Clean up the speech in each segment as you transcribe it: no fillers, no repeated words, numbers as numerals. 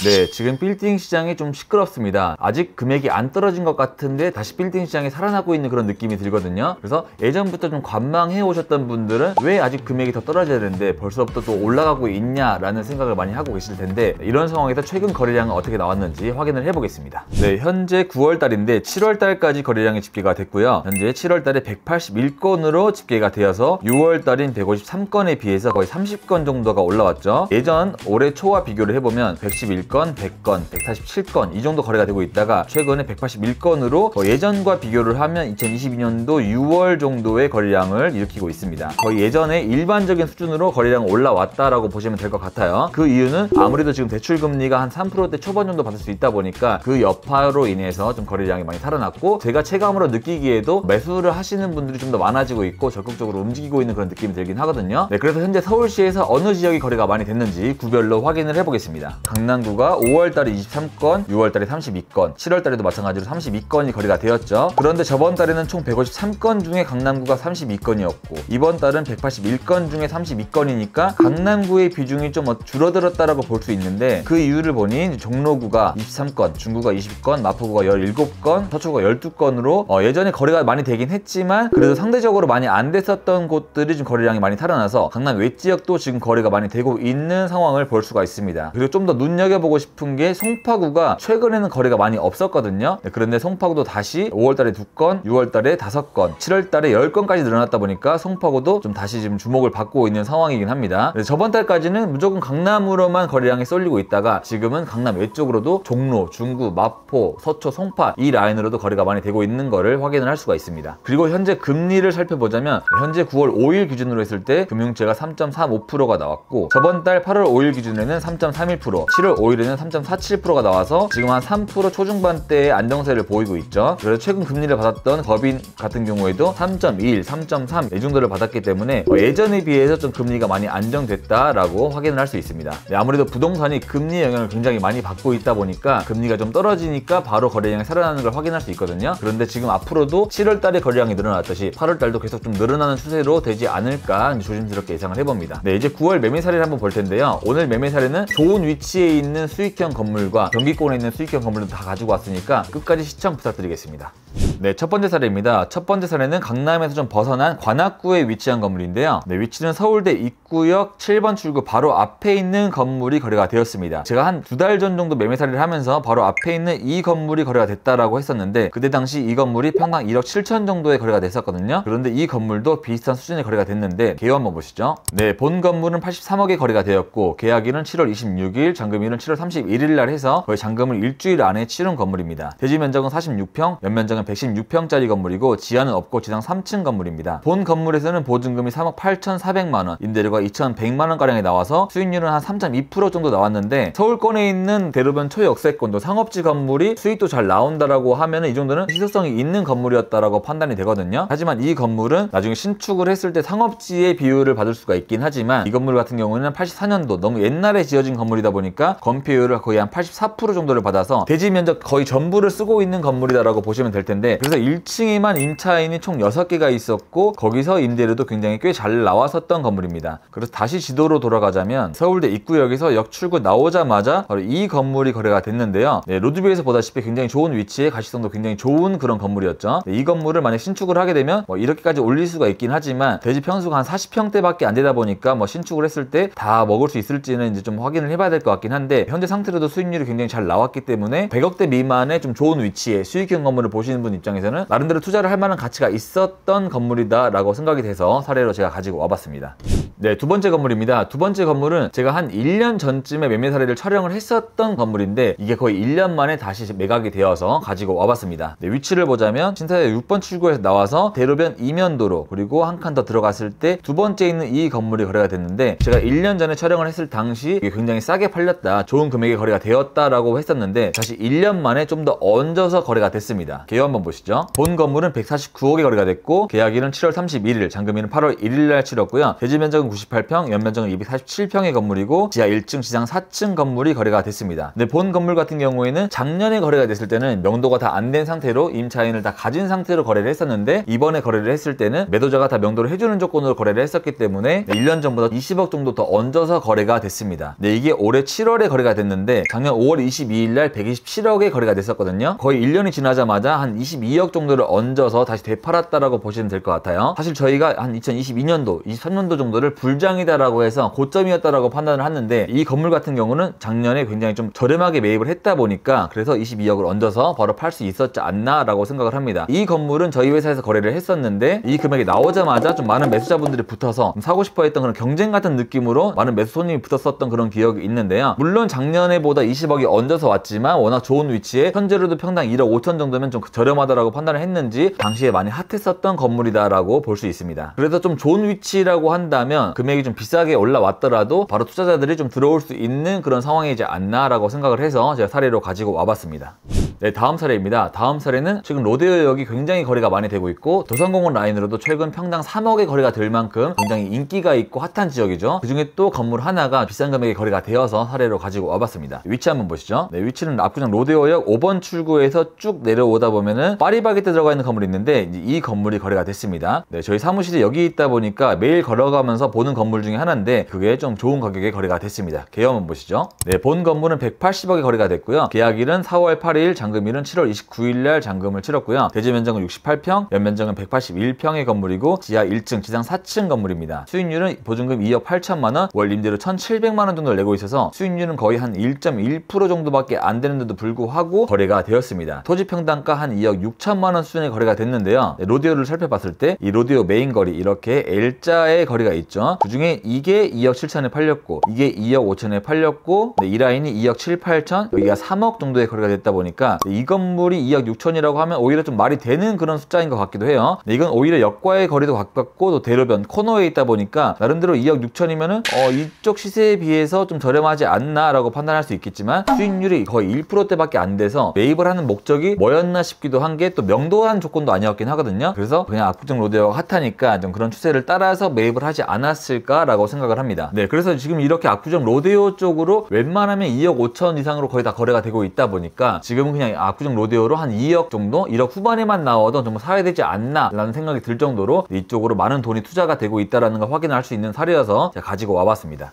네, 지금 빌딩 시장이 좀 시끄럽습니다. 아직 금액이 안 떨어진 것 같은데 다시 빌딩 시장이 살아나고 있는 그런 느낌이 들거든요. 그래서 예전부터 좀 관망해 오셨던 분들은 왜 아직 금액이 더 떨어져야 되는데 벌써부터 또 올라가고 있냐라는 생각을 많이 하고 계실 텐데, 이런 상황에서 최근 거래량은 어떻게 나왔는지 확인을 해보겠습니다. 네, 현재 9월 달인데 7월 달까지 거래량이 집계가 됐고요. 현재 7월 달에 181건으로 집계가 되어서 6월 달인 153건에 비해서 거의 30건 정도가 올라왔죠. 예전 올해 초와 비교를 해보면 111건, 100건, 147건 이 정도 거래가 되고 있다가 최근에 181건으로 예전과 비교를 하면 2022년도 6월 정도의 거래량을 일으키고 있습니다. 거의 예전에 일반적인 수준으로 거래량 올라왔다라고 보시면 될 것 같아요. 그 이유는 아무래도 지금 대출금리가 한 3%대 초반 정도 받을 수 있다 보니까 그 여파로 인해서 좀 거래량이 많이 살아났고, 제가 체감으로 느끼기에도 매수를 하시는 분들이 좀 더 많아지고 있고 적극적으로 움직이고 있는 그런 느낌이 들긴 하거든요. 네, 그래서 현재 서울시에서 어느 지역이 거래가 많이 됐는지 구별로 확인을 해보겠습니다. 강남구가 5월달에 23건, 6월달에 32건, 7월달에도 마찬가지로 32건이 거래가 되었죠. 그런데 저번 달에는 총 153건 중에 강남구가 32건이었고 이번 달은 181건 중에 32건이니까 강남구의 비중이 좀 줄어들었다라고 볼 수 있는데, 그 이유를 보니 종로구가 23건, 중구가 20건, 마포구가 17건, 서초구가 12건으로 예전에 거래가 많이 되긴 했지만 그래도 상대적으로 많이 안 됐었던 곳들이 좀 거래량이 많이 살아나서 강남 외 지역도 지금 거래가 많이 되고 있는 상황을 볼 수가 있습니다. 그리고 좀 더 눈여겨보고 싶은 게 송파구가 최근에는 거래가 많이 없었거든요. 네, 그런데 송파구도 다시 5월달에 2건, 6월달에 5건, 7월달에 10건까지 늘어났다 보니까 송파구도 좀 다시 지금 주목을 받고 있는 상황이긴 합니다. 저번 달까지는 무조건 강남으로만 거래량이 쏠리고 있다가 지금은 강남 외쪽으로도 종로, 중구, 마포, 서초, 송파 이 라인으로도 거래가 많이 되고 있는 거를 확인을 할 수가 있습니다. 그리고 현재 금리를 살펴보자면 현재 9월 5일 기준으로 했을 때 금융채가 3.35%가 나왔고 저번 달 8월 5일 기준에는 3.31%, 7월 5일에는 3.47%가 나와서 지금 한 3% 초중반대의 안정세를 보이고 있죠. 그래서 최근 금리를 받았던 법인 같은 경우에도 3.1, 3.3 이 정도를 받았기 때문에 예전에 비해서 좀 금리가 많이 안정됐다라고 확인을 할 수 있습니다. 네, 아무래도 부동산이 금리 영향을 굉장히 많이 받고 있다 보니까 금리가 좀 떨어지니까 바로 거래량이 살아나는 걸 확인할 수 있거든요. 그런데 지금 앞으로도 7월 달에 거래량이 늘어났듯이 8월 달도 계속 좀 늘어나는 추세로 되지 않을까 조심스럽게 예상을 해봅니다. 네, 이제 9월 매매 사례를 한번 볼 텐데요. 오늘 매매 사례는 좋은 위치에 있는 수익형 건물과 경기권에 있는 수익형 건물을 다 가지고 왔으니까 끝까지 시청 부탁드리겠습니다. 네, 첫 번째 사례입니다. 첫 번째 사례는 강남에서 좀 벗어난 관악구에 위치한 건물인데요. 네, 위치는 서울대 입구역 7번 출구 바로 앞에 있는 건물이 거래가 되었습니다. 제가 한 2달 전 정도 매매 사례를 하면서 바로 앞에 있는 이 건물이 거래가 됐다라고 했었는데, 그때 당시 이 건물이 평당 1억 7천 정도에 거래가 됐었거든요. 그런데 이 건물도 비슷한 수준의 거래가 됐는데 개요 한번 보시죠. 네, 본 건물은 83억에 거래가 되었고 계약일은 7월 26일, 잔금일은 7월 31일 날 해서 거의 잔금을 일주일 안에 치른 건물입니다. 대지 면적은 46평, 연면적은 116평짜리 건물이고 지하는 없고 지상 3층 건물입니다. 본 건물에서는 보증금이 3억 8,400만원, 임대료가 2,100만원가량이 나와서 수익률은 한 3.2% 정도 나왔는데, 서울권에 있는 대로변 초역세권도 상업지 건물이 수익도 잘 나온다라고 하면 이 정도는 희소성이 있는 건물이었다라고 판단이 되거든요. 하지만 이 건물은 나중에 신축을 했을 때 상업지의 비율을 받을 수가 있긴 하지만 이 건물 같은 경우는 84년도 너무 옛날에 지어진 건물이다 보니까 건폐율을 거의 한 84% 정도를 받아서 대지 면적 거의 전부를 쓰고 있는 건물이다라고 보시면 될 텐데, 그래서 1층에만 임차인이 총 6개가 있었고 거기서 임대료도 굉장히 꽤 잘 나왔었던 건물입니다. 그래서 다시 지도로 돌아가자면 서울대 입구역에서 역 출구 나오자마자 바로 이 건물이 거래가 됐는데요. 네, 로드뷰에서 보다시피 굉장히 좋은 위치에 가시성도 굉장히 좋은 그런 건물이었죠. 네, 이 건물을 만약 신축을 하게 되면 이렇게까지 올릴 수가 있긴 하지만 대지 평수가 한 40평대밖에 안 되다 보니까 신축을 했을 때 다 먹을 수 있을지는 이제 좀 확인을 해봐야 될 것 같긴 한데, 현재 상태로도 수익률이 굉장히 잘 나왔기 때문에 100억대 미만의 좀 좋은 위치에 수익형 건물을 보시는 분 입장에서는 나름대로 투자를 할 만한 가치가 있었던 건물이다 라고 생각이 돼서 사례로 제가 가지고 와봤습니다. 네, 두 번째 건물입니다. 두 번째 건물은 제가 한 1년 전쯤에 매매 사례를 촬영을 했었던 건물인데 이게 거의 1년 만에 다시 매각이 되어서 가지고 와봤습니다. 네, 위치를 보자면 신사역 6번 출구에서 나와서 대로변 이면도로 그리고 한 칸 더 들어갔을 때 두 번째 있는 이 건물이 거래가 됐는데, 제가 1년 전에 촬영을 했을 당시 이게 굉장히 싸게 팔렸다, 좋은 금액에 거래가 되었다라고 했었는데 다시 1년 만에 좀 더 얹어서 거래가 됐습니다. 개요 한번 보시죠. 본 건물은 149억에 거래가 됐고 계약일은 7월 31일, 잔금일은 8월 1일 날 치렀고요. 대지 면적은 98평, 연면적은 247평의 건물이고 지하 1층, 지상 4층 건물이 거래가 됐습니다. 근데 본 건물 같은 경우에는 작년에 거래가 됐을 때는 명도가 다 안 된 상태로 임차인을 다 가진 상태로 거래를 했었는데, 이번에 거래를 했을 때는 매도자가 다 명도를 해주는 조건으로 거래를 했었기 때문에 1년 전보다 20억 정도 더 얹어서 거래가 됐습니다. 네, 이게 올해 7월에 거래가 거래가 됐는데 작년 5월 22일 날 127억에 거래가 됐었거든요. 거의 1년이 지나자마자 한 22억 정도를 얹어서 다시 되팔았다라고 보시면 될 것 같아요. 사실 저희가 한 2022년도, 23년도 정도를 불장이다라고 해서 고점이었다라고 판단을 했는데 이 건물 같은 경우는 작년에 굉장히 좀 저렴하게 매입을 했다 보니까 그래서 22억을 얹어서 바로 팔 수 있었지 않나라고 생각을 합니다. 이 건물은 저희 회사에서 거래를 했었는데 이 금액이 나오자마자 좀 많은 매수자분들이 붙어서 사고 싶어 했던 그런 경쟁 같은 느낌으로 많은 매수 손님이 붙었었던 그런 기억이 있는데요. 물론 작년에보다 20억이 얹어서 왔지만 워낙 좋은 위치에 현재로도 평당 1억 5천 정도면 좀 저렴하다라고 판단을 했는지 당시에 많이 핫했었던 건물이다라고 볼 수 있습니다. 그래서 좀 좋은 위치라고 한다면 금액이 좀 비싸게 올라왔더라도 바로 투자자들이 좀 들어올 수 있는 그런 상황이지 않나라고 생각을 해서 제가 사례로 가지고 와봤습니다. 네, 다음 사례입니다. 다음 사례는 최근 로데오역이 굉장히 거래가 많이 되고 있고 도산공원 라인으로도 최근 평당 3억의 거래가 될 만큼 굉장히 인기가 있고 핫한 지역이죠. 그 중에 또 건물 하나가 비싼 금액의 거래가 되어서 사례로 가지고 와봤습니다. 위치 한번 보시죠. 네, 위치는 압구정 로데오역 5번 출구에서 쭉 내려오다 보면은 파리바게뜨 들어가 있는 건물이 있는데 이 건물이 거래가 됐습니다. 네, 저희 사무실이 여기 있다 보니까 매일 걸어가면서 보는 건물 중에 하나인데 그게 좀 좋은 가격에 거래가 됐습니다. 계약 한번 보시죠. 네, 본 건물은 180억에 거래가 됐고요. 계약일은 4월 8일, 잔금일은 7월 29일 날 잔금을 치렀고요. 대지 면적은 68평, 연면적은 181평의 건물이고 지하 1층, 지상 4층 건물입니다. 수익률은 보증금 2억 8천만 원, 월 임대료 1,700만 원 정도를 내고 있어서 수익률은 거의 한 1.1% 정도밖에 안 되는데도 불구하고 거래가 되었습니다. 토지 평당가 한 2억 6천만 원 수준의 거래가 됐는데요. 네, 로데오를 살펴봤을 때 이 로데오 메인 거리 이렇게 L자의 거리가 있죠. 그 중에 이게 2억 7천에 팔렸고 이게 2억 5천에 팔렸고 네, 이 라인이 2억 7, 8천 여기가 3억 정도의 거래가 됐다 보니까 이 건물이 2억 6천이라고 하면 오히려 좀 말이 되는 그런 숫자인 것 같기도 해요. 네, 이건 오히려 역과의 거리도 가깝고 또 대로변 코너에 있다 보니까 나름대로 2억 6천이면은 이쪽 시세에 비해서 좀 저렴하지 않나 라고 판단할 수 있겠지만 수익률이 거의 1%대밖에 안 돼서 매입을 하는 목적이 뭐였나 싶기도 한 게 또 명도한 조건도 아니었긴 하거든요. 그래서 그냥 압구정 로데오가 핫하니까 좀 그런 추세를 따라서 매입을 하지 않았을까 라고 생각을 합니다. 네, 그래서 지금 이렇게 압구정 로데오 쪽으로 웬만하면 2억 5천 이상으로 거의 다 거래가 되고 있다 보니까 지금은 그냥 압구정 로데오로 한 2억 정도 1억 후반에만 나와도 정말 사야 되지 않나 라는 생각이 들 정도로 이쪽으로 많은 돈이 투자가 되고 있다는 걸 확인할 수 있는 사례여서 제가 가지고 와봤습니다.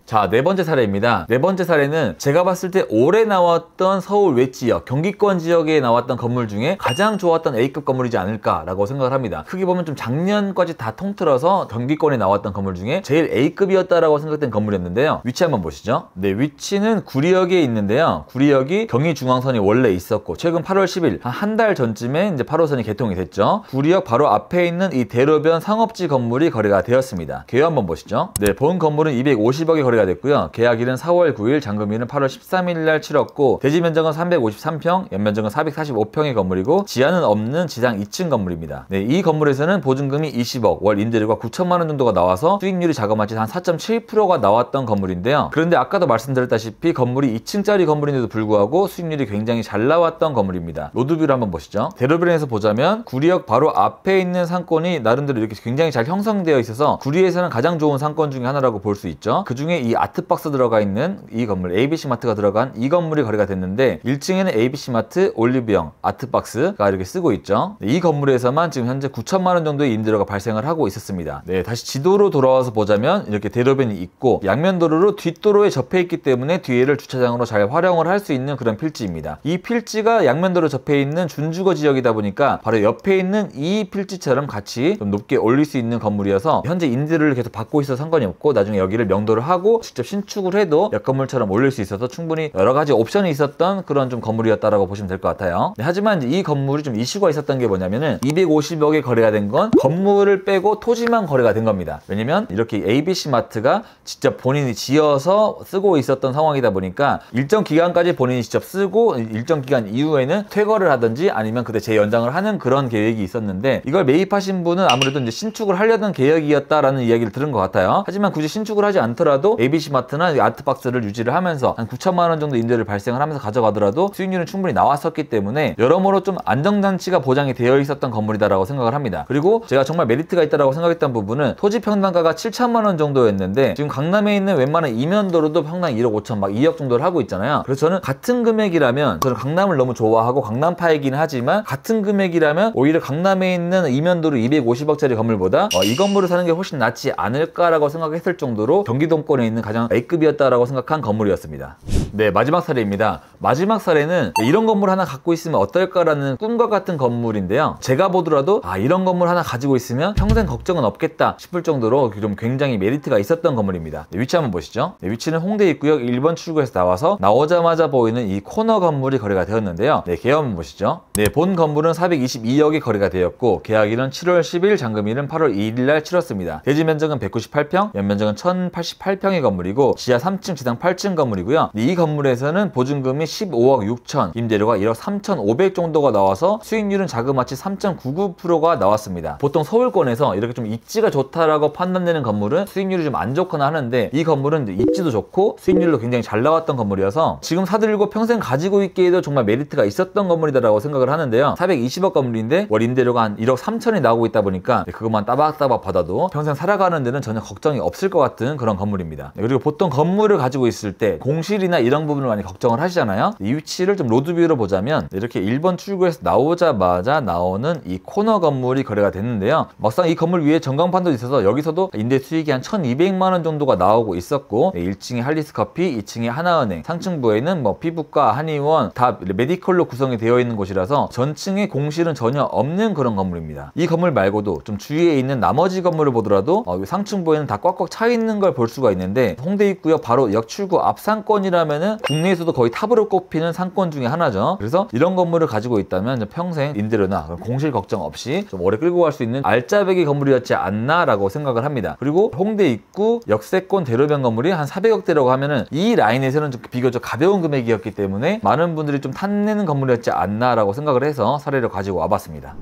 자, 네 번째 사례입니다. 네 번째 사례는 제가 봤을 때 올해 나왔던 서울 외지역, 경기권 지역에 나왔던 건물 중에 가장 좋았던 A급 건물이지 않을까라고 생각을 합니다. 크게 보면 좀 작년까지 다 통틀어서 경기권에 나왔던 건물 중에 제일 A급이었다라고 생각된 건물이었는데요. 위치 한번 보시죠. 네, 위치는 구리역에 있는데요. 구리역이 경의중앙선이 원래 있었고 최근 8월 10일 한 달 전쯤에 이제 8호선이 개통이 됐죠. 구리역 바로 앞에 있는 이 대로변 상업지 건물이 거래가 되었습니다. 계약 한번 보시죠. 네, 본 건물은 250억에 거래가 됐고요. 계약일은 4월 9일, 잔금일은 8월 13일 날 치렀고 대지 면적은 353평, 연면적은 445평의 건물이고 지하는 없는 지상 2층 건물입니다. 네, 이 건물에서는 보증금이 20억, 월 임대료가 9천만 원 정도가 나와서 수익률이 자그마치 한 4.7%가 나왔던 건물인데요. 그런데 아까도 말씀드렸다시피 건물이 2층짜리 건물인데도 불구하고 수익률이 굉장히 잘 나왔던 건물입니다. 로드뷰를 한번 보시죠. 대로변에서 보자면 구리역 바로 앞에 있는 상권이 나름대로 이렇게 굉장히 잘 형성되어 있어서 구리에서는 가장 좋은 상권 중에 하나라고 볼 수 있죠. 그 중에 이 아트박스 들어가 있는 이 건물, ABC마트가 들어간 이 건물이 거래가 됐는데 1층에는 ABC마트, 올리브영, 아트박스가 이렇게 쓰고 있죠. 이 건물에서만 지금 현재 9천만 원 정도의 임대료가 발생을 하고 있었습니다. 네, 다시 지도로 돌아와서 보자면 이렇게 대로변이 있고 양면 도로로 뒷도로에 접해 있기 때문에 뒤에를 주차장으로 잘 활용을 할 수 있는 그런 필지입니다. 이 필지가 양면 도로 접해 있는 준주거 지역이다 보니까 바로 옆에 있는 이 필지처럼 같이 좀 높게 올릴 수 있는 건물이어서 현재 임대료를 계속 받고 있어서 상관이 없고 나중에 여기를 명도를 하고 직접 신축을 해도 옆건물처럼 올릴 수 있어서 충분히 여러 가지 옵션이 있었던 그런 좀 건물이었다라고 보시면 될 것 같아요. 네, 하지만 이 건물이 좀 이슈가 있었던 게 뭐냐면은 250억에 거래가 된 건 건물을 빼고 토지만 거래가 된 겁니다. 왜냐면 이렇게 ABC마트가 직접 본인이 지어서 쓰고 있었던 상황이다 보니까 일정 기간까지 본인이 직접 쓰고 일정 기간 이후에는 퇴거를 하든지 아니면 그때 재연장을 하는 그런 계획이 있었는데 이걸 매입하신 분은 아무래도 이제 신축을 하려던 계획이었다라는 이야기를 들은 것 같아요. 하지만 굳이 신축을 하지 않더라도 ABC마트나 아트박스를 유지를 하면서 한 9천만 원 정도 임대를 발생을 하면서 가져가더라도 수익률은 충분히 나왔었기 때문에 여러모로 좀 안정장치가 보장이 되어 있었던 건물이다라고 생각을 합니다. 그리고 제가 정말 메리트가 있다라고 생각했던 부분은 토지 평당가가 7천만 원 정도였는데 지금 강남에 있는 웬만한 이면도로도 평당 1억 5천 막 2억 정도를 하고 있잖아요. 그래서 저는 같은 금액이라면 저는 강남을 너무 좋아하고 강남파이긴 하지만 같은 금액이라면 오히려 강남에 있는 이면도로 250억짜리 건물보다 이 건물을 사는 게 훨씬 낫지 않을까라고 생각했을 정도로 경기도권에 있는 가장 A급이었다라고 생각한 건물이었습니다. 네, 마지막 사례입니다. 마지막 사례는 이런 건물 하나 갖고 있으면 어떨까라는 꿈과 같은 건물인데요. 제가 보더라도 이런 건물 하나 가지고 있으면 평생 걱정은 없겠다 싶을 정도로 좀 굉장히 메리트가 있었던 건물입니다. 네, 위치 한번 보시죠. 네, 위치는 홍대 입구역 1번 출구에서 나와서 나오자마자 보이는 이 코너 건물이 거래가 되었는데요. 네, 계약 한번 보시죠. 네, 본 건물은 422억에 거래가 되었고 계약일은 7월 10일, 잔금일은 8월 2일 날 치렀습니다. 대지 면적은 198평, 연면적은 1088평의 건물이고 지하 3층, 지상 8층 건물이고요. 이 건물에서는 보증금이 15억 6천, 임대료가 1억 3,500 정도가 나와서 수익률은 자그마치 3.99%가 나왔습니다. 보통 서울권에서 이렇게 좀 입지가 좋다라고 판단되는 건물은 수익률이 좀 안 좋거나 하는데 이 건물은 입지도 좋고 수익률도 굉장히 잘 나왔던 건물이어서 지금 사들고 평생 가지고 있기에도 정말 메리트가 있었던 건물이다라고 생각을 하는데요. 420억 건물인데 월 임대료가 한 1억 3천이 나오고 있다 보니까 그것만 따박따박 받아도 평생 살아가는 데는 전혀 걱정이 없을 것 같은 그런 건물입니다. 그리고 보통 건물을 가지고 있을 때 공실이나 이런 부분을 많이 걱정을 하시잖아요. 이 위치를 좀 로드뷰로 보자면 이렇게 1번 출구에서 나오자마자 나오는 이 코너 건물이 거래가 됐는데요. 막상 이 건물 위에 전광판도 있어서 여기서도 임대 수익이 한 1,200만 원 정도가 나오고 있었고 1층에 할리스커피, 2층에 하나은행, 상층부에는 뭐 피부과, 한의원 다 메디컬로 구성이 되어 있는 곳이라서 전층에 공실은 전혀 없는 그런 건물입니다. 이 건물 말고도 좀 주위에 있는 나머지 건물을 보더라도 상층부에는 다 꽉꽉 차 있는 걸 볼 수가 있는데 홍대 입구역 바로 역출구 앞 상권이라면은 국내에서도 거의 탑으로 꼽히는 상권 중에 하나죠. 그래서 이런 건물을 가지고 있다면 평생 임대료나 공실 걱정 없이 좀 오래 끌고 갈 수 있는 알짜배기 건물이었지 않나라고 생각을 합니다. 그리고 홍대 입구 역세권 대로변 건물이 한 400억대라고 하면은 이 라인에서는 좀 비교적 가벼운 금액이었기 때문에 많은 분들이 좀 탐내는 건물이었지 않나라고 생각을 해서 사례를 가지고 와봤습니다.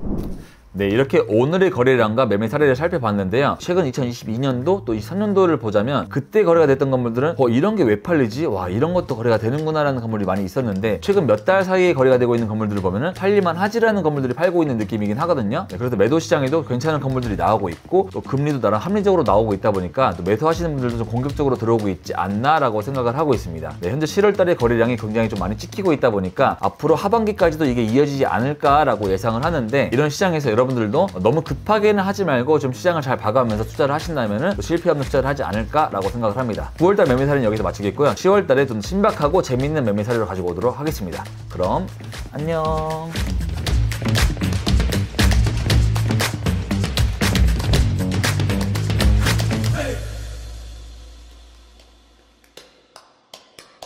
네, 이렇게 오늘의 거래량과 매매 사례를 살펴봤는데요. 최근 2022년도 또 23년도를 보자면 그때 거래가 됐던 건물들은 이런 게 왜 팔리지? 와, 이런 것도 거래가 되는구나 라는 건물이 많이 있었는데 최근 몇 달 사이에 거래가 되고 있는 건물들을 보면은 팔릴만 하지라는 건물들이 팔고 있는 느낌이긴 하거든요. 네, 그래서 매도 시장에도 괜찮은 건물들이 나오고 있고 또 금리도 나름 합리적으로 나오고 있다 보니까 또 매수하시는 분들도 좀 공격적으로 들어오고 있지 않나라고 생각을 하고 있습니다. 네, 현재 7월 달에 거래량이 굉장히 좀 많이 찍히고 있다 보니까 앞으로 하반기까지도 이게 이어지지 않을까라고 예상을 하는데 이런 시장에서 여러분들도 너무 급하게는 하지 말고 좀 시장을 잘 봐가면서 투자를 하신다면 실패 없는 투자를 하지 않을까라고 생각을 합니다. 9월달 매매 사례는 여기서 마치겠고요. 10월달에 좀 신박하고 재밌는 매매 사례를 가지고 오도록 하겠습니다. 그럼 안녕.